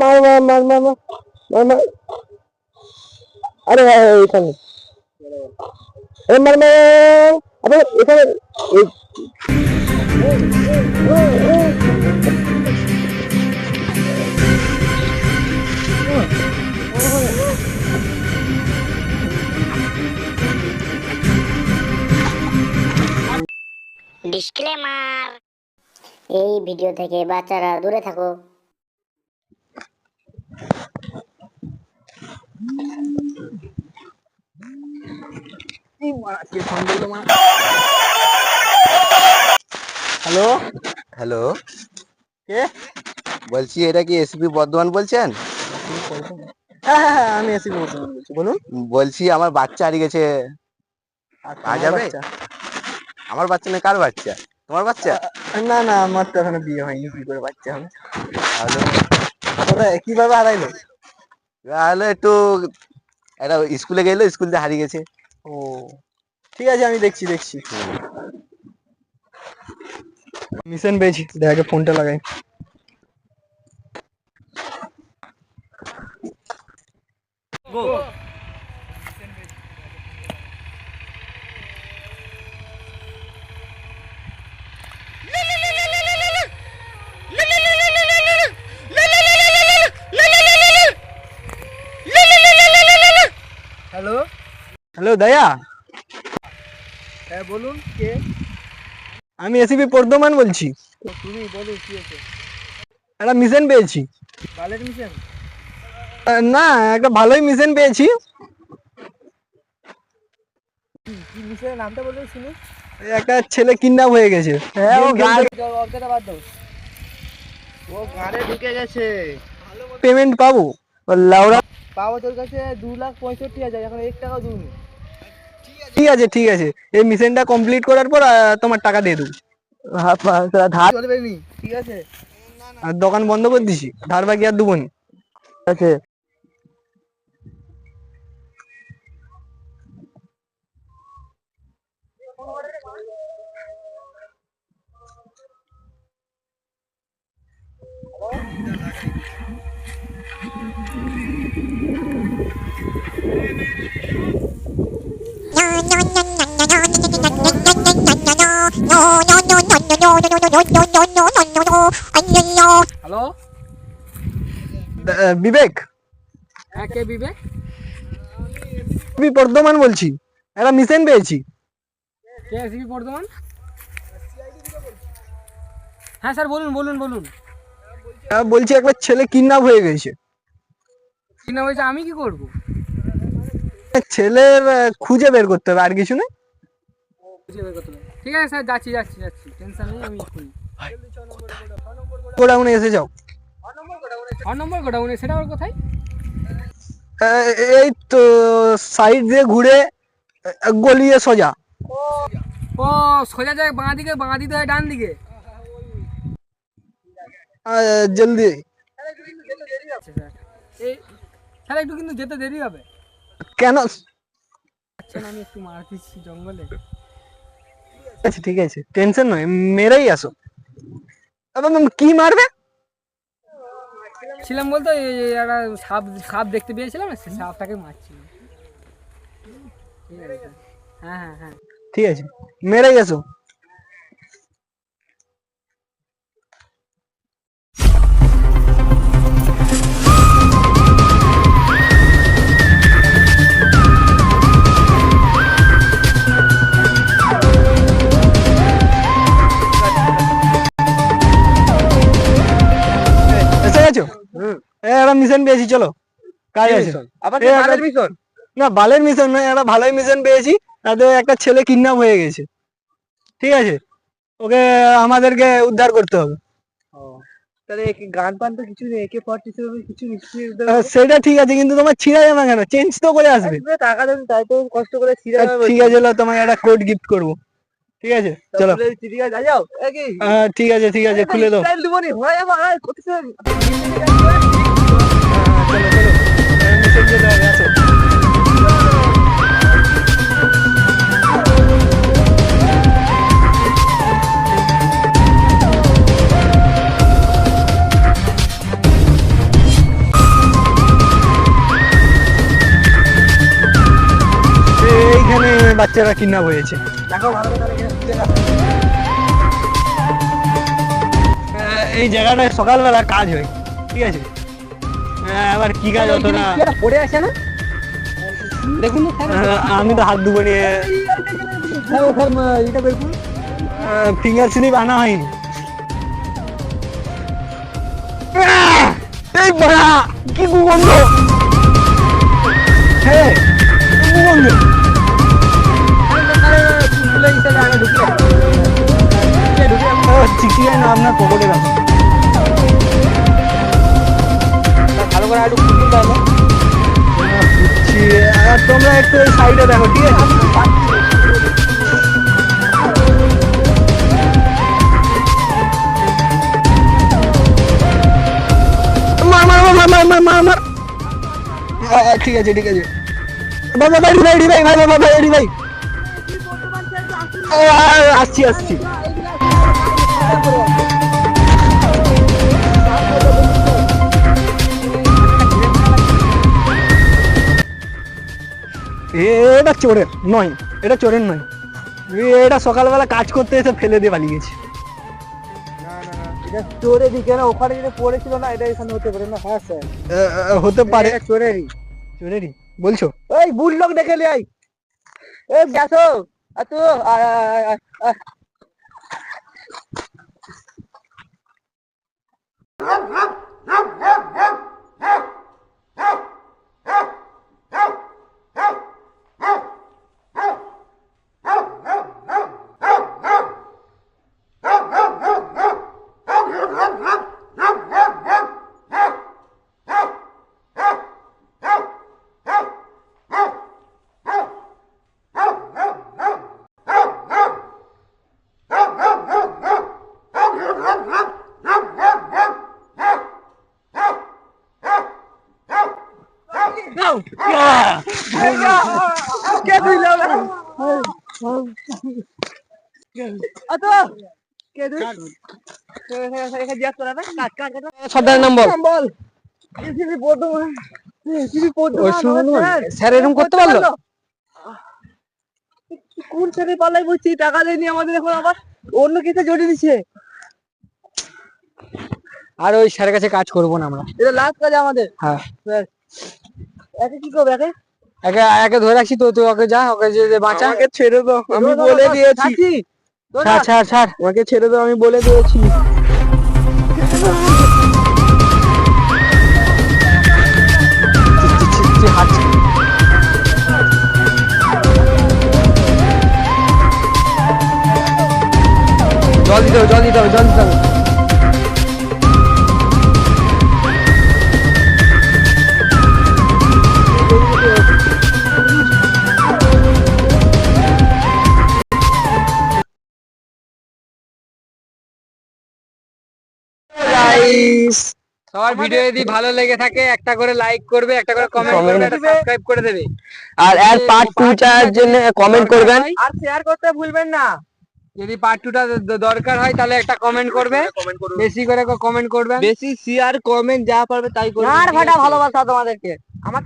মার মার মার মার মার মার মার আরে এখানে মার মার আরে এখানে ডিসক্লেমার, এই ভিডিও থেকে বাচ্চারা দূরে থাকো। হ্যালো হ্যালো, কে? বলছি এটা কি এসপি বর্ধমান বলছেন? হ্যাঁ হ্যাঁ হ্যাঁ, আমি এসি বর্তমান বলছি, বলুন। বলছি আমার বাচ্চা হারিয়ে গেছে, পাওয়া যাবে? আমার বাচ্চা না, কার বাচ্চা? তোমার বাচ্চা? না না, আমার তো এখনো বিয়ে হয়নি, কি করে বাচ্চা হবে? হ্যালো, কোথায় কিভাবে হারাইলো? তাহলে একটু একটা স্কুলে গেলো, স্কুল থেকে হারিয়ে গেছে। ও ঠিক আছে, আমি দেখছি দেখছি। মিশন পেয়েছি, দেখে ফোনটা লাগাই। হ্যালো হ্যালো দয়া, হ্যাঁ বলুন কে? আমি এসিপি বর্ধমান বলছি। তুমি বলো কি আছে? একটা মিশন পেয়েছি। ভালো মিশন? না, একটা ভালোই মিশন পেয়েছি। কি মিশনের নামটা বলতে শুনি। একটা ছেলে কিডন্যাপ হয়ে গেছে। হ্যাঁ, ও অর্কেটা বাদ দাও। ও ঘরে ঢুকে গেছে। পেমেন্ট পাবো? লাউড়া পাবো, তোর কাছে 2,65,000, এখন 1 টাকাও দিইনি। ঠিক আছে ঠিক আছে, এই মিশনটা কমপ্লিট করার পর তোমার টাকা দিয়ে দেবো। ধার চলবে নি, ঠিক আছে? আর দোকান বন্ধ করে দিছি, ধার বাকি আর দেবো নি। আছে হ্যালো, বিবেক? হ্যাঁ, কে বিবেক? আমি বর্ধমান বলছি, একটা মিশন পেয়েছি। কে এসপি বর্ধমান? হ্যাঁ স্যার, বলুন বলুন বলুন। বলছি একটা ছেলে কিডন্যাপ হয়ে গেছে। কিডন্যাপ হয়েছে, আমি কি করব? ছেলের খুঁজে বের করতে হবে, আর কিছু না। খুঁজে বের করতে হবে, ঠিক আছে স্যার, যাচ্ছি যাচ্ছি যাচ্ছি, টেনশন নেই, আমি এক্ষুনি। গোডাউনে এসে যাও। 6 নম্বর গোডাউনে? সেটা আবার কোথায়? এই তো সাইড দিয়ে ঘুরে গলিয়ে সোজা। ও সোজা যায় বাঁ দিকে, বাঁ দিতে হয় ডান দিকে? জলদি। এই স্যার, একটু কিন্তু যেতে দেরি হবে। কেন? আচ্ছা, আমি একটু মার দিচ্ছি জঙ্গলে। আচ্ছা ঠিক আছে, টেনশন নয়, মেরেই আসো। কি মারবে? ছিলাম বলতো একটা সাপ সাপ দেখতে পেয়েছিলাম, সে সাপটাকে মারছিল। ঠিক আছে, হ্যাঁ হ্যাঁ হ্যাঁ ঠিক আছে, মেরেই আসো। এসে গেছো? একটা মিশন পেয়েছি, চলো কাজ আছে। না, বালের মিশন নয়, একটা ভালোই মিশন পেয়েছি। তাতে একটা ছেলে কিডন্যাপ হয়ে গেছে, ঠিক আছে? ওকে আমাদেরকে উদ্ধার করতে হবে। তাহলে গান পান তো কিছু নেই, কিছু সেটা ঠিক আছে, কিন্তু তোমার ছিঁড়া জামা কেন? চেঞ্জ তো করে আসবে। টাকা দেবেন, তাই তো কষ্ট করে ছিঁড়া। ঠিক আছে, তোমাকে একটা কোট গিফট করবো, ঠিক আছে? চলো ঠিক আছে ঠিক আছে, খুলে দাও। বাচ্চারা কিডন্যাপ হয়েছে। দেখো ভালো করে এই জায়গাটায় সকালবেলা কাজ হয়, ঠিক আছে? আবার কি কাজ হতো না পড়ে আছে না, দেখুন আমি তো হাত ধুবো নিয়ে ফিঙ্গার স্লিপ আনা হয়নি। এই বড়া কি কুগন্ধ, হ্যাঁ কুগন্ধ। চিকিৎসা না আপনার পকেটে রাখুন, ভালো করে একটু খুঁজে দাও। আর তোমরা একটু সাইডে দেখো, ঠিক আছে? ঠিক আছে ঠিক আছে বাবা ভাই ভাই ভাই ভাই বাবা ভাই ভাই আসছি আসছি। এটা চোরের নয়, এটা চোরের নয়, এটা সকালবেলা কাজ করতে এসে ফেলে দিয়ে পালিয়ে গেছে। চোরেরই কেন, ওখানে যেটা পড়েছিল না, এটা এখানে হতে পারে না? হ্যাঁ স্যার হতে পারে, চোরেরই। চোরেরই বলছো? ওই বুলডগ দেখে লে আই, এই গেছো তো সর্দার নাম বল। স্যার এরকম করতে পারলো? কোন স্যারে পালাই বলছি, টাকা দেয়নি আমাদের, এখন আবার অন্য কিছু জড়িয়ে দিচ্ছে। আর ওই স্যারের কাছে কাজ করবো না আমরা, এটা লাস্ট কাজ আমাদের। হ্যাঁ একে কি করবে, একে একে একে ধরে রাখছি তো, তুই ওকে যা, ওকে যে বাঁচা, আমাকে ছেড়ে দাও, আমি বলে দিয়েছি। ছাড় ছাড় ছাড়, আমাকে ছেড়ে দাও, আমি বলে দিয়েছি। জল দিতে হবে, জল দিতে হবে, জল দিতে হবে। সবার ভিডিও যদি ভালো লেগে থাকে একটা করে লাইক করবে, একটা করে কমেন্ট করবে, একটা সাবস্ক্রাইব করে দেবে, আর এর পার্ট 2 টার জন্য কমেন্ট করবেন, আর শেয়ার করতে ভুলবেন না। যদি পার্ট 2 টা দরকার হয় তাহলে একটা কমেন্ট করবে, বেশি করে কমেন্ট করবেন, বেশি শেয়ার কমেন্ট যা পারবে তাই করবেন। আর ভাটা ভালোবাসা তোমাদেরকে। আমার